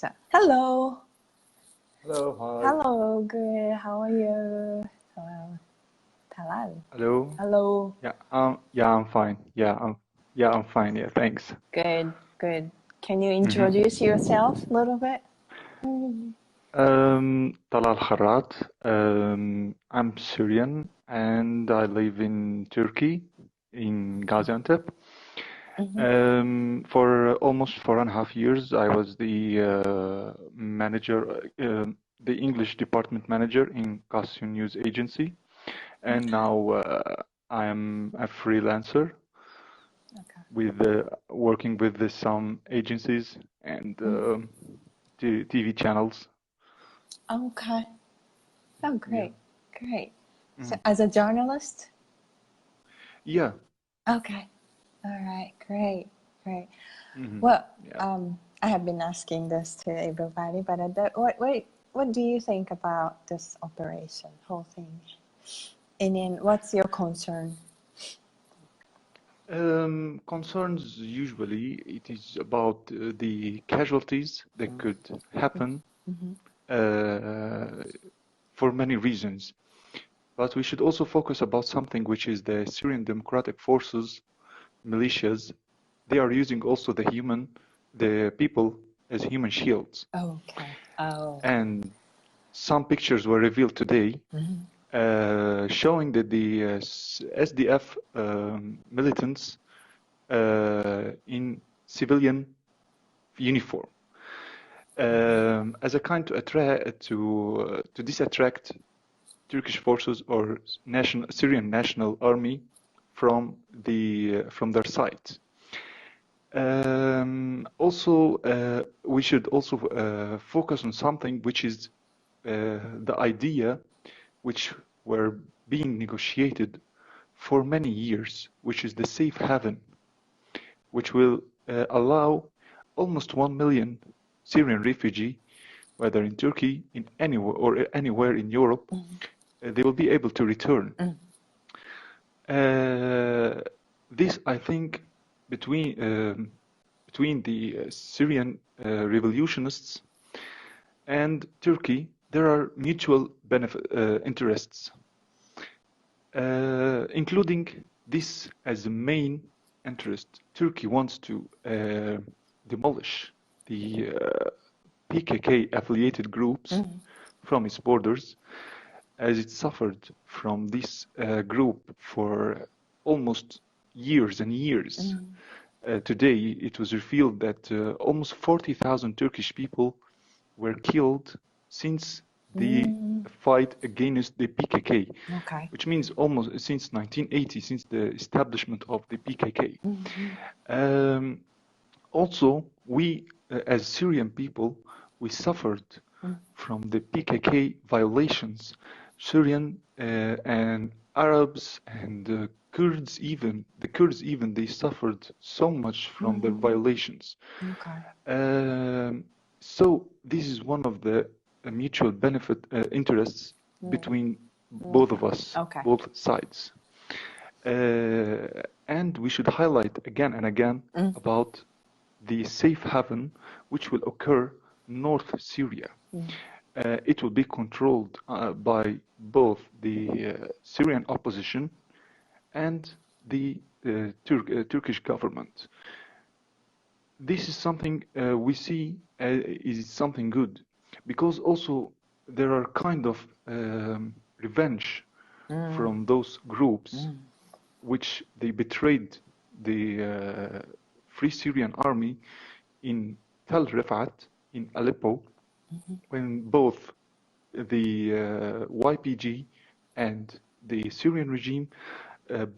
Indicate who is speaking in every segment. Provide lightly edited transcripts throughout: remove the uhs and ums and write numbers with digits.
Speaker 1: So, hello.
Speaker 2: Hello, hi.
Speaker 1: Hello, good. How are you? Hello. Talal.
Speaker 2: Hello.
Speaker 1: Hello.
Speaker 2: I'm fine. I'm fine. Yeah, thanks.
Speaker 1: Good, good. Can you
Speaker 2: hmm
Speaker 1: introduce yourself a little bit?
Speaker 2: Talal Kharat. I'm Syrian and I live in Turkey, in Gaziantep.
Speaker 1: Mm-hmm.
Speaker 2: For almost 4.5 years, I was the manager, the English department manager in Casio News Agency, and
Speaker 1: Okay.
Speaker 2: now I am a freelancer
Speaker 1: Okay.
Speaker 2: with working with some agencies and TV channels.
Speaker 1: Okay. Oh,
Speaker 2: Yeah.
Speaker 1: great. Great. So,
Speaker 2: Mm.
Speaker 1: as a journalist?
Speaker 2: Yeah.
Speaker 1: Okay. All right. Great. Great.
Speaker 2: hmm
Speaker 1: Well,
Speaker 2: Yeah.
Speaker 1: I have been asking this to everybody, but what do you think about this operation, whole thing? And then, what's your concern?
Speaker 2: Concerns usually it is about the casualties that could happen
Speaker 1: Mm-hmm.
Speaker 2: uh, for many reasons. But we should also focus about something which is the Syrian Democratic Forces, militias. They are using also the people as human shields.
Speaker 1: Okay. Oh.
Speaker 2: And some pictures were revealed today
Speaker 1: Mm-hmm.
Speaker 2: showing that the SDF militants in civilian uniform as a kind to attract to disattract Turkish forces or Syrian National Army from their site. Also, we should also focus on something which is the idea which were being negotiated for many years, which is the safe haven, which will allow almost 1 million Syrian refugee, whether in Turkey, in anywhere or anywhere in Europe, they will be able to return. This, I think, between the Syrian revolutionists and Turkey, there are mutual benefit interests, including this as the main interest. Turkey wants to demolish the PKK affiliated groups from its borders, as it suffered from this group for almost years and years. Today, it was revealed that almost 40,000 Turkish people were killed since the fight against the PKK,
Speaker 1: Okay.
Speaker 2: which means almost since 1980, since the establishment of the PKK. Also, we, as Syrian people, we suffered from the PKK violations. Syrian and Arabs and the Kurds even, they suffered so much from the violations.
Speaker 1: Okay.
Speaker 2: So this is one of the mutual benefit interests between both of us,
Speaker 1: Okay.
Speaker 2: both sides. And we should highlight again and again about the safe haven which will occur North Syria. It will be controlled by both the Syrian opposition and the Turkish government. This is something we see is something good, because also there are kind of revenge from those groups which they betrayed the Free Syrian Army in Tel Rifat, in Aleppo, when both the YPG and the Syrian regime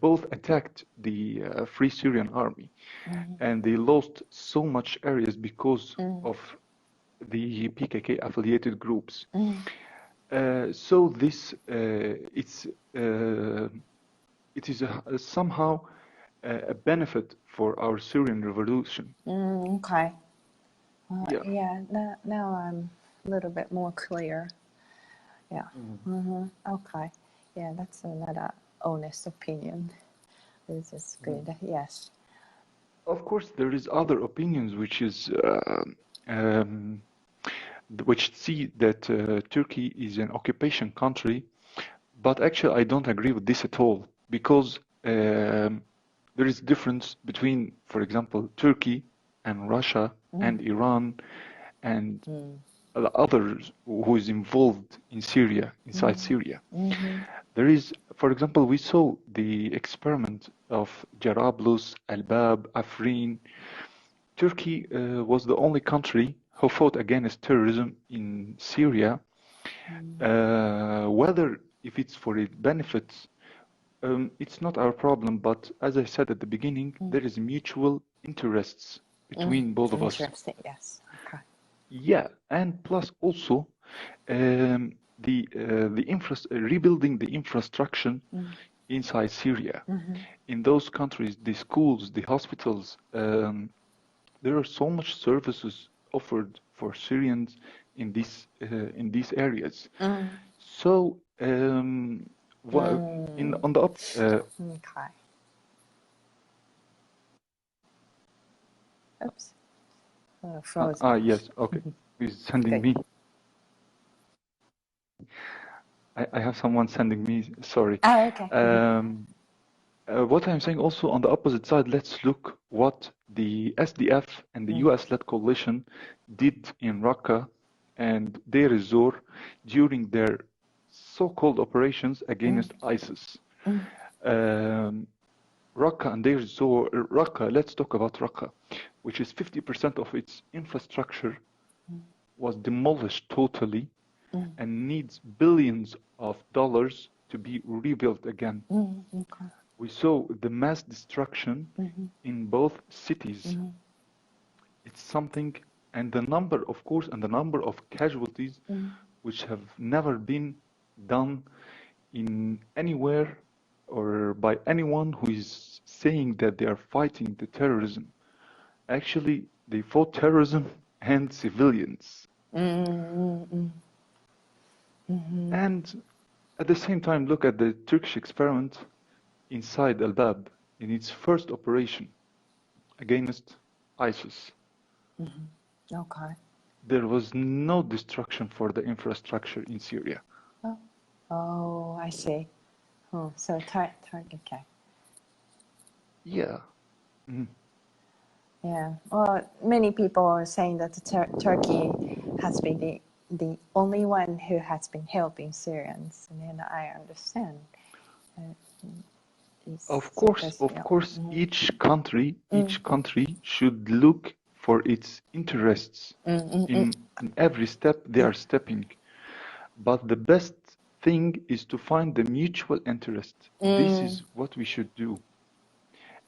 Speaker 2: both attacked the Free Syrian Army, and they lost so much areas because of the PKK affiliated groups. So this it is somehow a benefit for our Syrian revolution.
Speaker 1: Okay.
Speaker 2: Yeah.
Speaker 1: Yeah. Now I'm a little bit more clear. Yeah. Okay. Yeah, that's another honest opinion. This is good. Yes.
Speaker 2: Of course, there is other opinions which is which see that Turkey is an occupation country. But actually, I don't agree with this at all, because there is difference between, for example, Turkey and Russia and Iran and others who is involved in Syria, inside Syria. There is, for example, we saw the experiment of Jarablus, Al-Bab, Afrin. Turkey was the only country who fought against terrorism in Syria. Whether if it's for its benefits, it's not our problem, but as I said at the beginning, there is mutual interests between both of us.
Speaker 1: Interesting, yes. Okay.
Speaker 2: Yeah, and plus also rebuilding the infrastructure inside Syria. In those countries, the schools, the hospitals, there are so much services offered for Syrians in these areas. So on the up.
Speaker 1: Okay. Oops. Frozen.
Speaker 2: Yes. Okay. He's sending me. I have someone sending me. Sorry.
Speaker 1: Oh, okay.
Speaker 2: What I'm saying also on the opposite side, let's look what the SDF and the US-led coalition did in Raqqa and Deir ez-Zor during their so-called operations against ISIS. Raqqa and Deir ez-Zor, Raqqa, let's talk about Raqqa, which is 50% of its infrastructure was demolished totally and needs billions of dollars to be rebuilt again.
Speaker 1: Okay.
Speaker 2: We saw the mass destruction in both cities. It's something, and the number, of course, and the number of casualties which have never been done in anywhere or by anyone who is saying that they are fighting the terrorism. Actually, they fought terrorism and civilians. And at the same time, look at the Turkish experiment inside Al-Bab in its first operation against ISIS.
Speaker 1: Okay.
Speaker 2: There was no destruction for the infrastructure in Syria.
Speaker 1: Oh, I see. So okay.
Speaker 2: Yeah.
Speaker 1: Yeah. Well, many people are saying that Turkey has been the only one who has been helping Syrians, and then I understand.
Speaker 2: Of course, each country should look for its interests in every step they are stepping. But the best thing is to find the mutual interest. This is what we should do.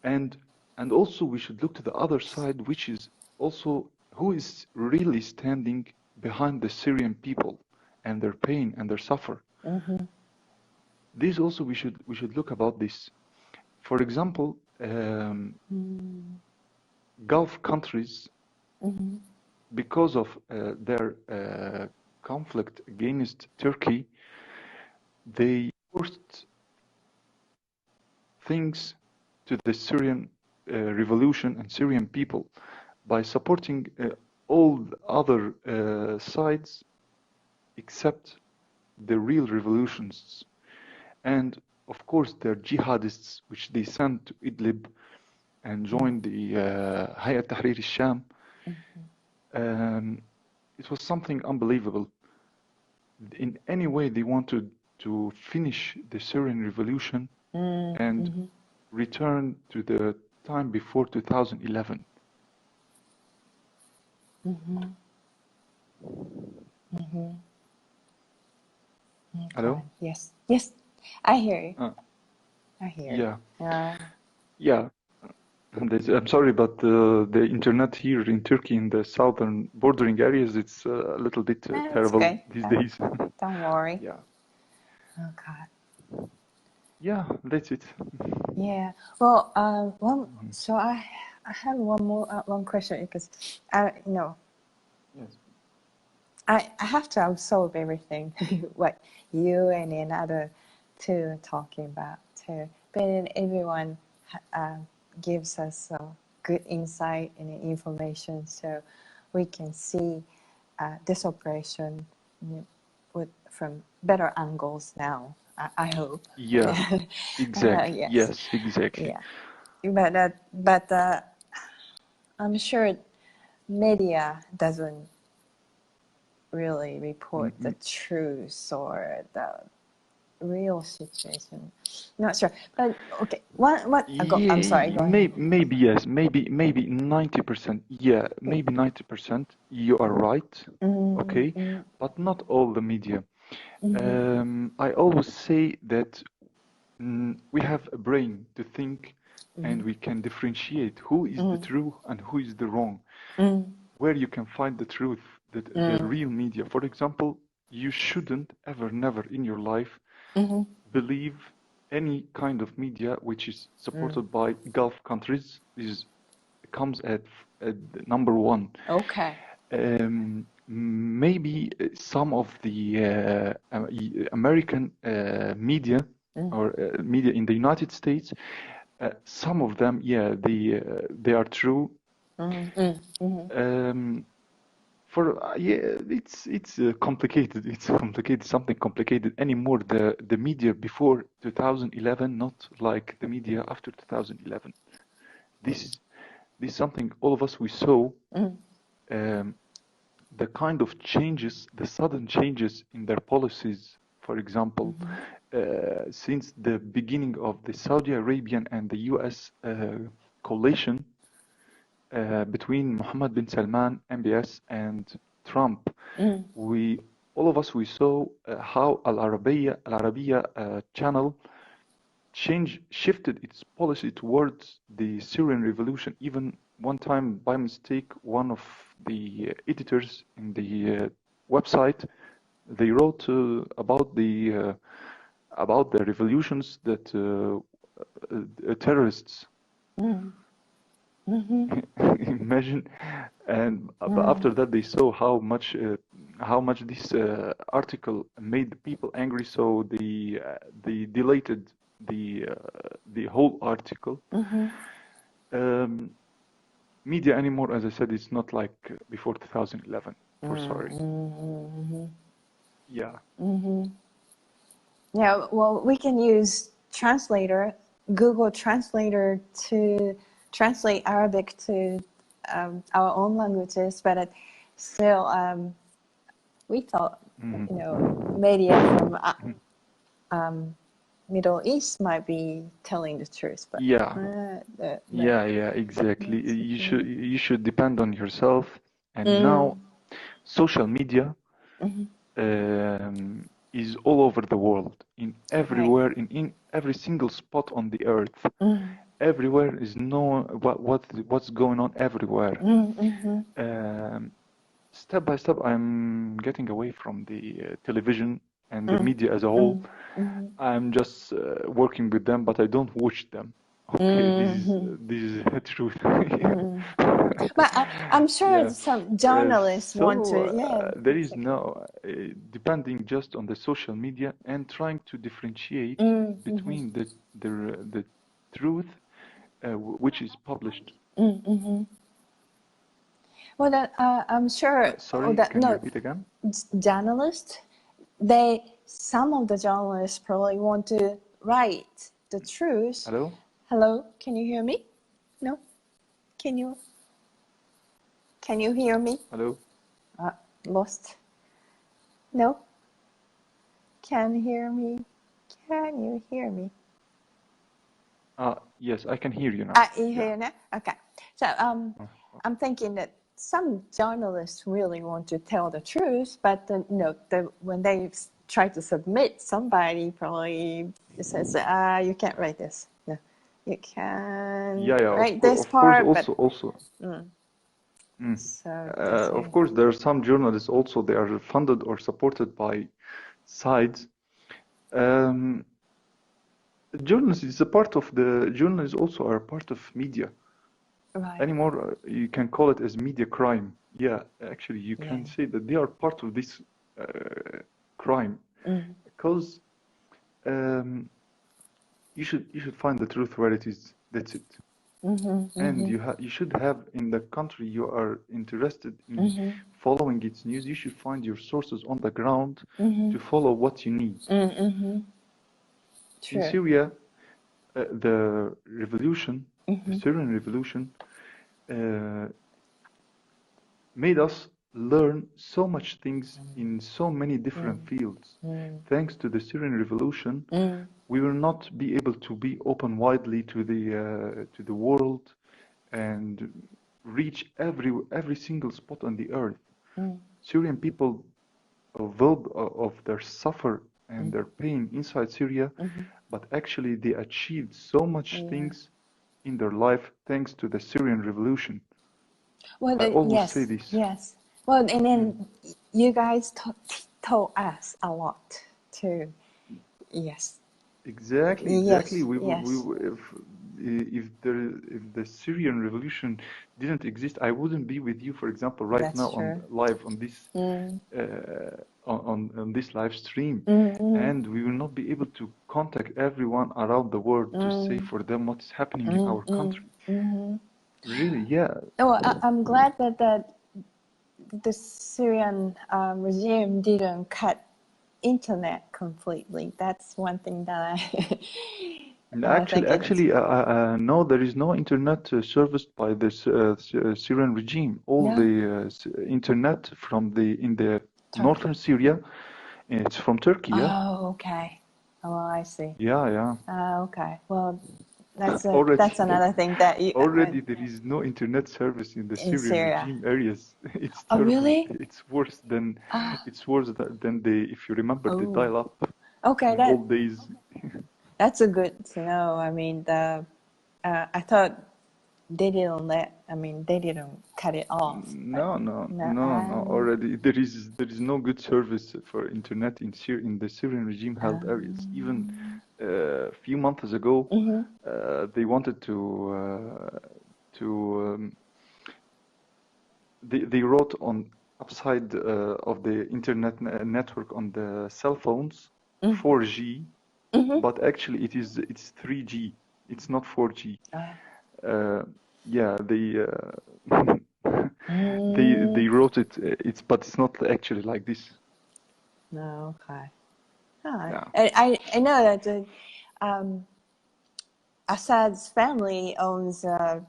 Speaker 2: And also we should look to the other side, which is also who is really standing behind the Syrian people and their pain and their suffer. This also we should look about this. For example, Gulf countries, because of their conflict against Turkey, they forced things to the Syrian revolution and Syrian people by supporting all the other sides except the real revolutionists. And of course, there are jihadists which they sent to Idlib and joined the Hayat Tahrir al-Sham. It was something unbelievable. In any way, they wanted to finish the Syrian revolution and return to the time before 2011. Hello?
Speaker 1: Yes. Yes. I hear you. I hear you.
Speaker 2: Yeah. And I'm sorry, but the internet here in Turkey, in the southern bordering areas, it's a little bit terrible these days.
Speaker 1: Don't worry.
Speaker 2: Yeah.
Speaker 1: Okay.
Speaker 2: Yeah, that's it.
Speaker 1: Yeah. Well, so I have one question because
Speaker 2: Yes.
Speaker 1: I have to absorb everything what you and another two are talking about too. But then everyone gives us good insight and information, so we can see this operation from better angles now. I hope.
Speaker 2: Yeah, exactly.
Speaker 1: Yes.
Speaker 2: Yes, exactly.
Speaker 1: Yeah, but I'm sure media doesn't really report the truth or the real situation. Not sure, but okay. What? I'm sorry. Go ahead.
Speaker 2: Maybe yes, maybe 90%. Yeah, maybe 90%. You are right. Okay, but not all the media. I always say that we have a brain to think, and we can differentiate who is the true and who is the wrong. Where you can find the truth, the real media. For example, you shouldn't ever, never in your life believe any kind of media which is supported by Gulf countries. This comes at number one.
Speaker 1: Okay.
Speaker 2: Maybe some of the American media or media in the United States, some of them, yeah, they are true. Yeah, it's complicated. It's complicated, something complicated anymore. The media before 2011, not like the media after 2011. This is something all of us we saw. The kind of changes, the sudden changes in their policies, for example, since the beginning of the Saudi Arabian and the US coalition between Mohammed bin Salman, MBS, and Trump, all of us we saw how Al Arabiya channel shifted its policy towards the Syrian revolution. Even one time, by mistake, one of the editors in the website, they wrote about the revolutions that terrorists. Imagine, and after that they saw how much this article made the people angry, so they deleted the whole article. Media anymore, as I said, it's not like before 2011. For sorry. Yeah.
Speaker 1: Yeah. Well, we can use translator, Google Translator, to translate Arabic to our own languages, but still, we thought, media from Middle East might be telling the truth, but
Speaker 2: yeah, exactly. You should depend on yourself, and now social media is all over the world, in everywhere, in every single spot on the earth. Everywhere is what's going on everywhere. Step by step, I'm getting away from the television and the media as a whole. I'm just working with them, but I don't watch them. Okay, this is the truth.
Speaker 1: But I'm sure some journalists want to.
Speaker 2: There is no depending just on the social media and trying to differentiate between the truth which is published.
Speaker 1: Well, I'm sure.
Speaker 2: Sorry, can you repeat again?
Speaker 1: Journalists, some of the journalists probably want to write the truth. Hello, can you hear me? No, can you hear me?
Speaker 2: Hello.
Speaker 1: Lost. No. Can hear me? Can you hear me?
Speaker 2: Yes, I can hear you now.
Speaker 1: You hear now? Okay. So I'm thinking that some journalists really want to tell the truth, but when they try to submit, somebody probably says, you can't write this. No, you can write this part.
Speaker 2: Of course, there are some journalists also, they are funded or supported by sides. Journalists is a part of the journalists also are a part of media. Anymore, you can call it as media crime. Yeah, actually, you can say that they are part of this crime, because you should find the truth where it is. That's it. And you should have in the country you are interested in following its news. You should find your sources on the ground to follow what you need. In
Speaker 1: True.
Speaker 2: Syria, the revolution, the Syrian revolution, made us learn so much things in so many different fields. Thanks to the Syrian revolution, we will not be able to be open widely to the world and reach every single spot on the earth. Syrian people, of their suffer and their pain inside Syria, but actually they achieved so much things in their life thanks to the Syrian revolution.
Speaker 1: Well,
Speaker 2: I always say this.
Speaker 1: yes. Well, and then you guys told us a lot too. Yes.
Speaker 2: Exactly.
Speaker 1: Yes.
Speaker 2: If the Syrian revolution didn't exist, I wouldn't be with you, for example, right
Speaker 1: That's
Speaker 2: now
Speaker 1: true.
Speaker 2: live on this on this live stream, and we will not be able to contact everyone around the world to say for them what is happening in our country. Really, yeah.
Speaker 1: Oh, I'm glad that the Syrian regime didn't cut internet completely. That's one thing that I think
Speaker 2: Actually, no, there is no internet serviced by this Syrian regime. All the internet in the northern Syria, it's from Turkey. Yeah.
Speaker 1: Oh, okay. Oh, I see.
Speaker 2: Yeah.
Speaker 1: Okay. Well, that's
Speaker 2: Already,
Speaker 1: another thing that you
Speaker 2: already there is no internet service in the
Speaker 1: in
Speaker 2: Syrian
Speaker 1: Syria.
Speaker 2: regime areas. It's
Speaker 1: Oh,
Speaker 2: terrible.
Speaker 1: really?
Speaker 2: It's worse than if you remember the dial-up
Speaker 1: Okay,
Speaker 2: in old days.
Speaker 1: that's a good to know. I mean, I thought they didn't cut it off.
Speaker 2: No. Already there is no good service for internet in the Syrian regime held areas. Even a few months ago, they wanted they wrote on upside of the internet network on the cell phones 4G, but actually it's 3G. It's not 4G. Yeah, they wrote it. But it's not actually like this.
Speaker 1: No, okay.
Speaker 2: Yeah.
Speaker 1: I know that Assad's family owns a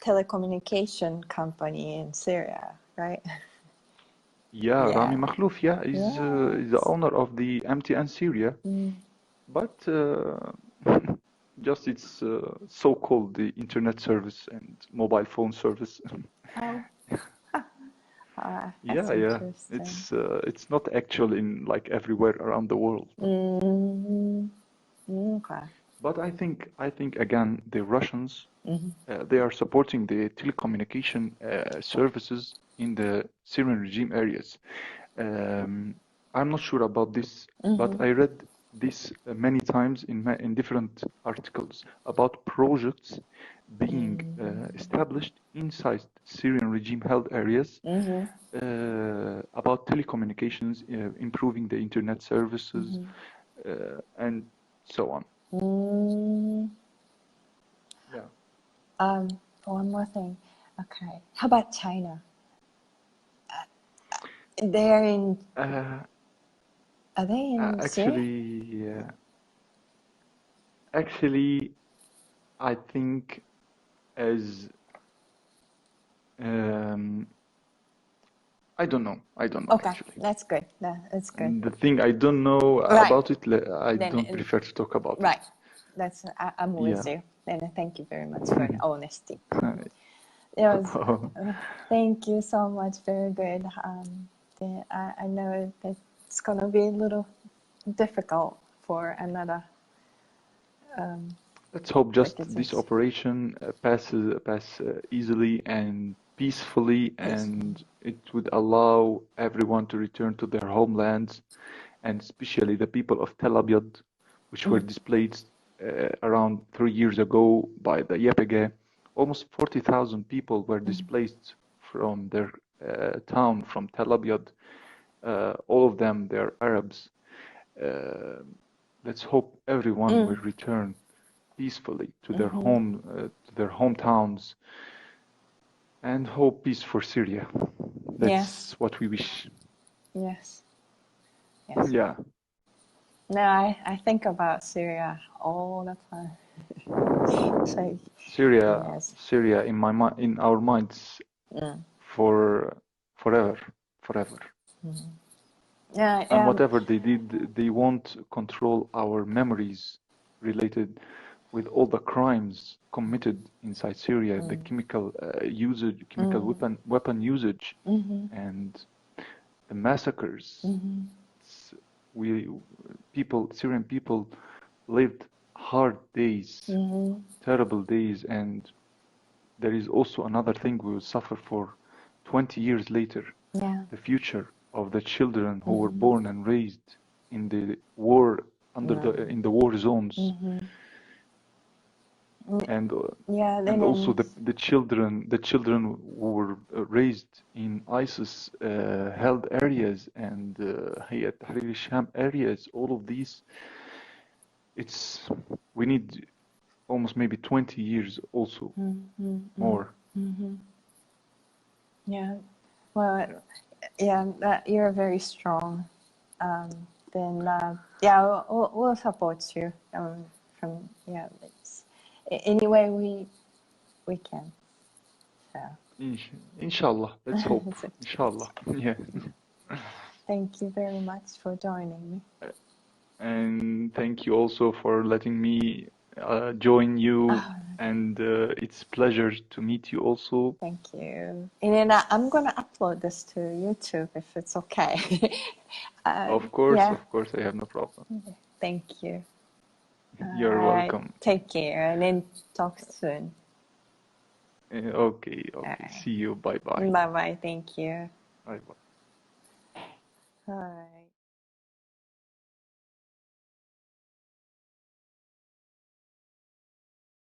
Speaker 1: telecommunication company in Syria, right?
Speaker 2: Yeah, Rami Makhlouf, is the owner of the MTN Syria, but just its so-called the internet service and mobile phone service.
Speaker 1: Oh, that's
Speaker 2: Yeah.
Speaker 1: interesting.
Speaker 2: It's not actual in like everywhere around the world.
Speaker 1: Okay.
Speaker 2: But I think again the Russians they are supporting the telecommunication services in the Syrian regime areas. I'm not sure about this, but I read this many times in different articles about projects being established inside Syrian regime-held areas about telecommunications, improving the internet services, and so on. Yeah.
Speaker 1: One more thing. Okay. How about China? They're in. Are they in Syria?
Speaker 2: Actually, I think as I don't know.
Speaker 1: Okay,
Speaker 2: Actually.
Speaker 1: that's good. That's good.
Speaker 2: The thing I don't know about it, I don't prefer to talk about
Speaker 1: right.
Speaker 2: it.
Speaker 1: I'm with you. And thank you very much for the honesty. Thank you so much. Very good. I know that it's going to be a little difficult for another.
Speaker 2: Let's hope just this operation pass easily and peacefully, and it would allow everyone to return to their homelands, and especially the people of Tel Abyad, which were displaced around 3 years ago by the YPG. Almost 40,000 people were displaced from their town, from Tel Abyad. All of them, they're Arabs. Let's hope everyone will return peacefully to their hometowns. and hope peace for Syria.
Speaker 1: Yes,
Speaker 2: That's what we wish.
Speaker 1: yes, yes.
Speaker 2: Yeah,
Speaker 1: No, I think about Syria all the time. So,
Speaker 2: Syria,
Speaker 1: yes.
Speaker 2: Syria in our minds
Speaker 1: Mm.
Speaker 2: for forever, forever.
Speaker 1: Yeah,
Speaker 2: And whatever they did, they won't control our memories related with all the crimes committed inside Syria, the chemical usage, chemical weapon usage, and the massacres. It's- We Syrian people lived hard days, terrible days, and there is also another thing we will suffer for 20 years later.
Speaker 1: yeah.
Speaker 2: The future of the children who were born and raised in the war in the war zones, and
Speaker 1: Yeah,
Speaker 2: and
Speaker 1: then
Speaker 2: also
Speaker 1: in,
Speaker 2: the children who were raised in ISIS held areas and Hayat Tahrir al-Sham areas. All of these, we need almost maybe 20 years also more.
Speaker 1: yeah, well, yeah, you're very strong. Um, then, yeah, we'll support you. From yeah, any way we can. So,
Speaker 2: Inshallah, let's hope. Inshallah. Yeah.
Speaker 1: thank you very much for joining me.
Speaker 2: And thank you also for letting me join you.
Speaker 1: Oh,
Speaker 2: And it's pleasure to meet you also.
Speaker 1: thank you. And then I'm gonna upload this to YouTube if it's okay.
Speaker 2: Of
Speaker 1: Yeah.
Speaker 2: course, I have no problem.
Speaker 1: Thank you.
Speaker 2: You're
Speaker 1: All right.
Speaker 2: welcome.
Speaker 1: Take care and then talk soon.
Speaker 2: Okay.
Speaker 1: Right.
Speaker 2: See you. Bye bye.
Speaker 1: Bye bye. Thank you.
Speaker 2: Bye bye.
Speaker 1: All right.